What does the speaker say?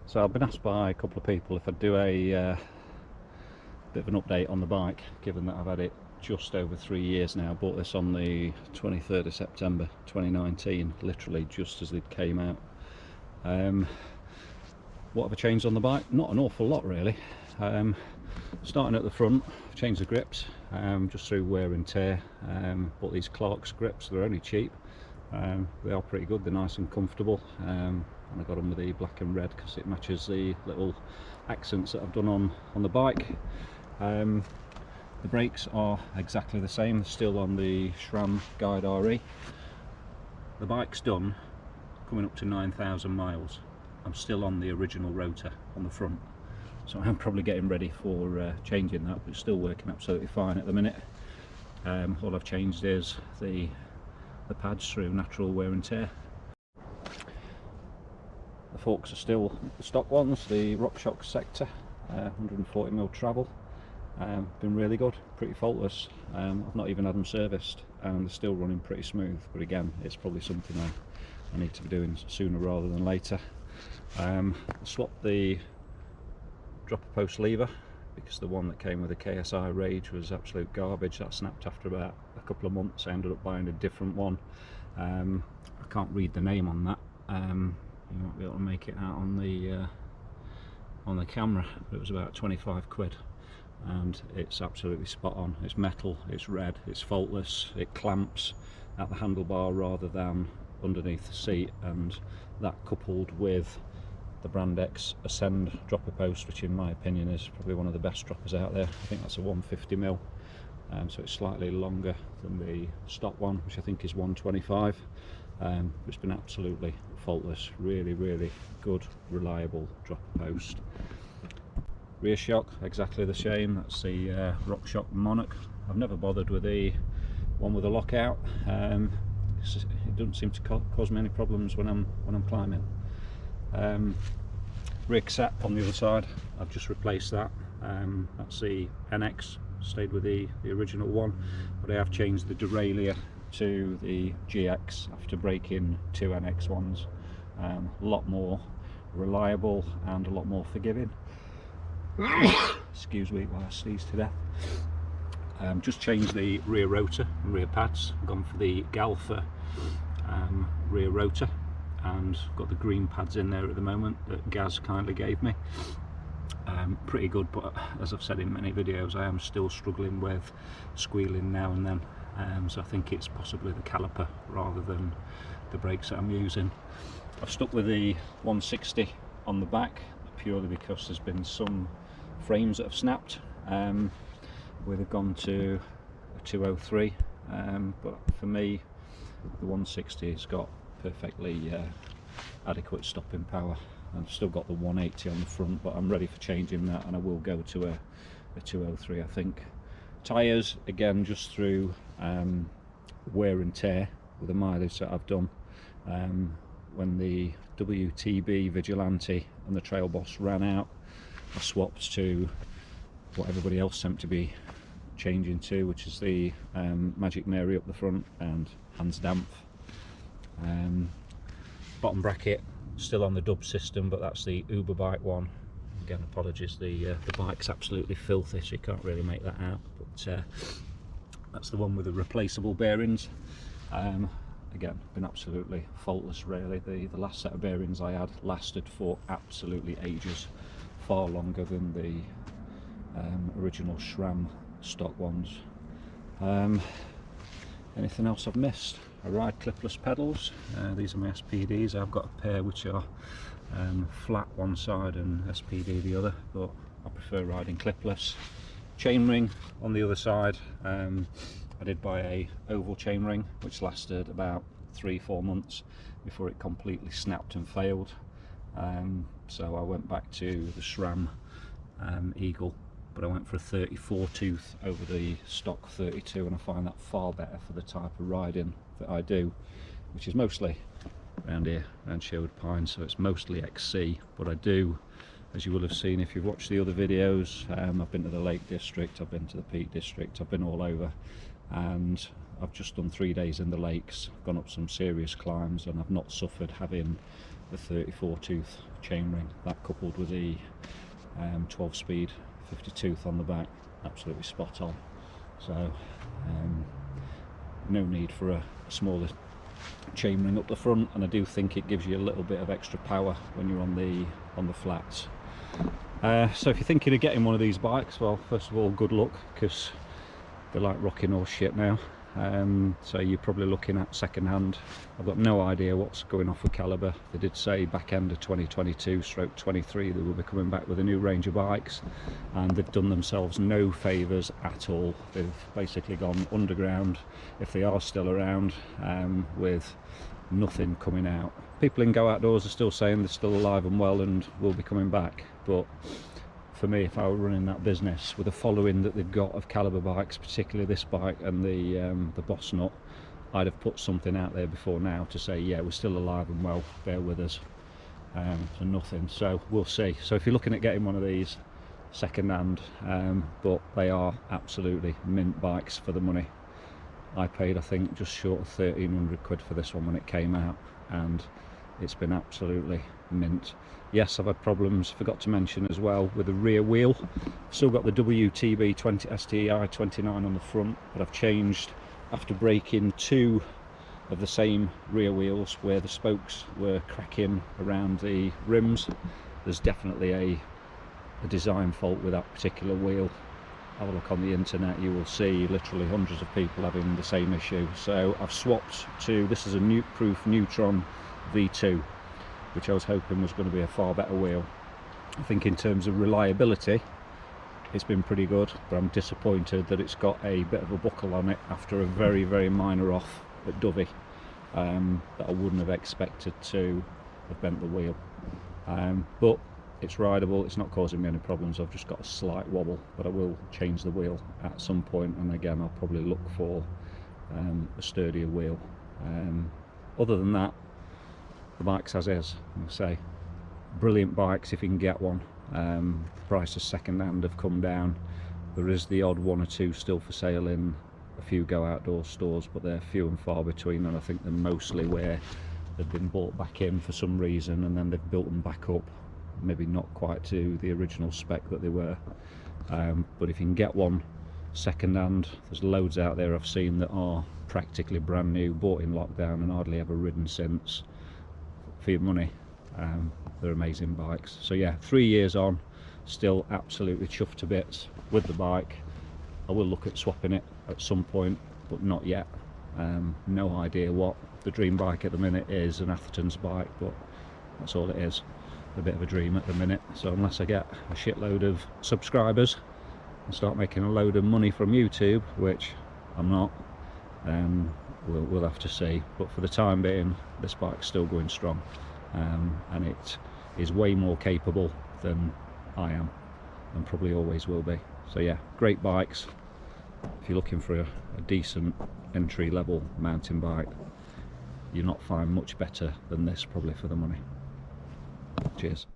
So I've been asked by a couple of people if I'd do a bit of an update on the bike, given that I've had it just over 3 years now. I bought this on the 23rd of September 2019, literally just as it came out. What have I changed on the bike? Not an awful lot really. Starting at the front, I've changed the grips just through wear and tear. Bought these Clark's grips, they're only cheap. They are pretty good, they're nice and comfortable, and I got them with the black and red because it matches the little accents that I've done on the bike. The brakes are exactly the same, still on the SRAM Guide RE. The bike's done, coming up to 9,000 miles. I'm still on the original rotor on the front, so I'm probably getting ready for changing that, but it's still working absolutely fine at the minute. All I've changed is the pads through natural wear and tear. The forks are still the stock ones, the RockShox sector, 140mm travel. Been really good, pretty faultless. I've not even had them serviced and they're still running pretty smooth, but again, it's probably something I need to be doing sooner rather than later. I swapped the dropper post lever because the one that came with the KSI Rage was absolute garbage. That snapped after about a couple of months. I ended up buying a different one. I can't read the name on that. You might be able to make it out on the camera, but it was about 25 quid and it's absolutely spot on. It's metal, it's red, it's faultless, it clamps at the handlebar rather than underneath the seat, and that coupled with the Brand X Ascend dropper post, which in my opinion is probably one of the best droppers out there. I think that's a 150mm, so it's slightly longer than the stock one, which I think is 125. It's been absolutely faultless, really good, reliable dropper post. Rear shock, exactly the same, that's the RockShox Monarch. I've never bothered with the one with a lockout. It doesn't seem to cause me any problems when I'm climbing. Rear cassette on the other side, I've just replaced that. That's the NX, stayed with the original one, but I have changed the derailleur to the GX after breaking 2 NX ones. A lot more reliable and a lot more forgiving. Excuse me while I sneeze to death. Just changed the rear rotor and rear pads, gone for the Galfer rear rotor, and got the green pads in there at the moment that Gaz kindly gave me. Pretty good, but as I've said in many videos, I am still struggling with squealing now and then, so I think it's possibly the caliper rather than the brakes that I'm using. I've stuck with the 160 on the back purely because there's been some frames that have snapped where they've gone to a 203, but for me the 160 has got perfectly adequate stopping power. I've still got the 180 on the front, but I'm ready for changing that, and I will go to a 203 I think. Tyres, again, just through wear and tear with the mileage that I've done. When the WTB Vigilante and the Trail Boss ran out, I swapped to what everybody else seemed to be changing to, which is the Magic Mary up the front and Hans Dampf. Bottom bracket still on the dub system, but that's the Uber bike one. Again, apologies, the bike's absolutely filthy, so you can't really make that out, but that's the one with the replaceable bearings. Again, been absolutely faultless really. The last set of bearings I had lasted for absolutely ages, far longer than the original SRAM stock ones. Anything else I've missed? I ride Clipless Pedals. These are my SPDs. I've got a pair which are flat one side and SPD the other, but I prefer riding clipless. Chainring on the other side. I did buy a oval chainring which lasted about 3-4 months before it completely snapped and failed. So I went back to the SRAM Eagle, but I went for a 34 tooth over the stock 32, and I find that far better for the type of riding that I do, which is mostly around here, around Sherwood Pines, so it's mostly XC, but I do, as you will have seen if you've watched the other videos, I've been to the Lake District, I've been to the Peak District, I've been all over, and I've just done 3 days in the lakes, gone up some serious climbs, and I've not suffered having the 34 tooth chainring, that coupled with the 12 speed 50 tooth on the back, absolutely spot on. So no need for a smaller chainring up the front, and I do think it gives you a little bit of extra power when you're on the flats. So if you're thinking of getting one of these bikes, well, first of all, good luck, because they're like rocking horse shit now. So you're probably looking at second hand. I've got no idea what's going off with Calibre. They did say back end of 2022/23 they will be coming back with a new range of bikes, and they've done themselves no favours at all. They've basically gone underground, if they are still around, with nothing coming out. People in Go Outdoors are still saying they're still alive and well and will be coming back, but for me, if I were running that business with the following that they've got of Calibre bikes, particularly this bike and the Boss Nut, I'd have put something out there before now to say, yeah, we're still alive and well, bear with us. So nothing, so we'll see. So if you're looking at getting one of these second hand, but they are absolutely mint bikes for the money. I paid, I think, just short of 1,300 quid for this one when it came out, and it's been absolutely mint. Yes, I've had problems, forgot to mention as well, with the rear wheel. Still got the WTB 20 STI 29 on the front, but I've changed, after breaking 2 of the same rear wheels where the spokes were cracking around the rims. There's definitely a design fault with that particular wheel. Have a look on the internet, you will see literally hundreds of people having the same issue. So I've swapped to, this is a nuke-proof Neutron V2, which I was hoping was going to be a far better wheel. I think in terms of reliability it's been pretty good, but I'm disappointed that it's got a bit of a buckle on it after a very, very minor off at Dovey, that I wouldn't have expected to have bent the wheel. But it's rideable, it's not causing me any problems. I've just got a slight wobble, but I will change the wheel at some point, and again I'll probably look for a sturdier wheel. Other than that, the bike's as is. I say, brilliant bikes if you can get one. The prices second hand have come down. There is the odd one or two still for sale in a few Go Outdoor stores, but they're few and far between, and I think they're mostly where they've been bought back in for some reason and then they've built them back up, maybe not quite to the original spec that they were. But if you can get one second hand, there's loads out there I've seen that are practically brand new, bought in lockdown and hardly ever ridden since, for your money. They're amazing bikes. So yeah, 3 years on, still absolutely chuffed to bits with the bike. I will look at swapping it at some point, but not yet. No idea what the dream bike at the minute is. An Atherton's bike, but that's all it is. A bit of a dream at the minute. So unless I get a shitload of subscribers and start making a load of money from YouTube, which I'm not, we'll have to see. But for the time being, this bike's still going strong, and it is way more capable than I am, and probably always will be. So yeah, great bikes. If you're looking for a decent entry level mountain bike, you'll not find much better than this probably for the money. Cheers.